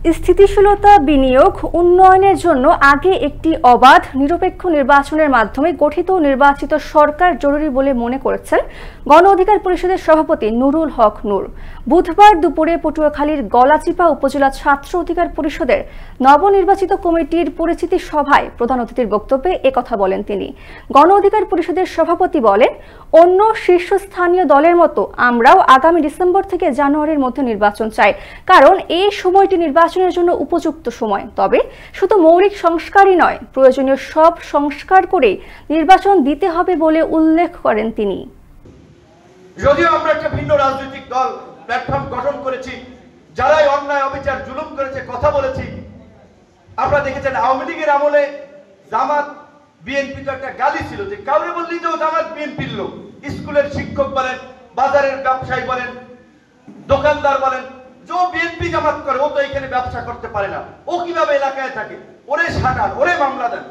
স্থিতিশীলতা, বিনিয়োগ, উন্নয়নের জন্য আগে একটি অবাধ নিরপেক্ষ নির্বাচনের মাধ্যমে গঠিত নির্বাচিত সরকার জরুরি বলে মনে করেছেন গণ অধিকার পরিষদের সভাপতি নুরুল হক নূর। বুধবার দুপুরে পটুয়াখালীর গলাচিপা উপজেলা ছাত্র অধিকার পরিষদের নবনির্বাচিত কমিটির পরিচিতি সভায় প্রধান অতিথির বক্তব্যে একথা বলেন তিনি। গণ অধিকার পরিষদের সভাপতি বলেন, অন্য শীর্ষস্থানীয় দলের মতো আমরাও আগামী ডিসেম্বর থেকে জানুয়ারির মধ্যে নির্বাচন চাই, কারণ এই সময়টি নির্বাচনের জন্য উপযুক্ত সময়। তবে শুধু মৌলিক সংস্কারই নয়, প্রয়োজনীয় সব সংস্কার করে নির্বাচন দিতে হবে বলে উল্লেখ করেন তিনি। যদিও আমরা একটা ভিন্ন রাজনৈতিক দল প্ল্যাটফর্ম গঠন করেছি, যারাই অন্যায় অবিচার জুলুম করেছে কথা বলেছি, আপনারা দেখেছেন আওয়ামী লীগের আমলে জামাত বিএনপি তো একটা গালি ছিল যে কাউরে বললেই তো জামাত বিএনপির লোক। স্কুলের শিক্ষক বলেন, বাজারের ব্যবসায়ী বলেন, দোকানদার বলেন, যে বিএনপি জামাত করে ও তো এখানে ব্যবসা করতে পারে না, ও কিভাবে এলাকায় থাকে, ওরে সাটার, ওরে মামলা দেন।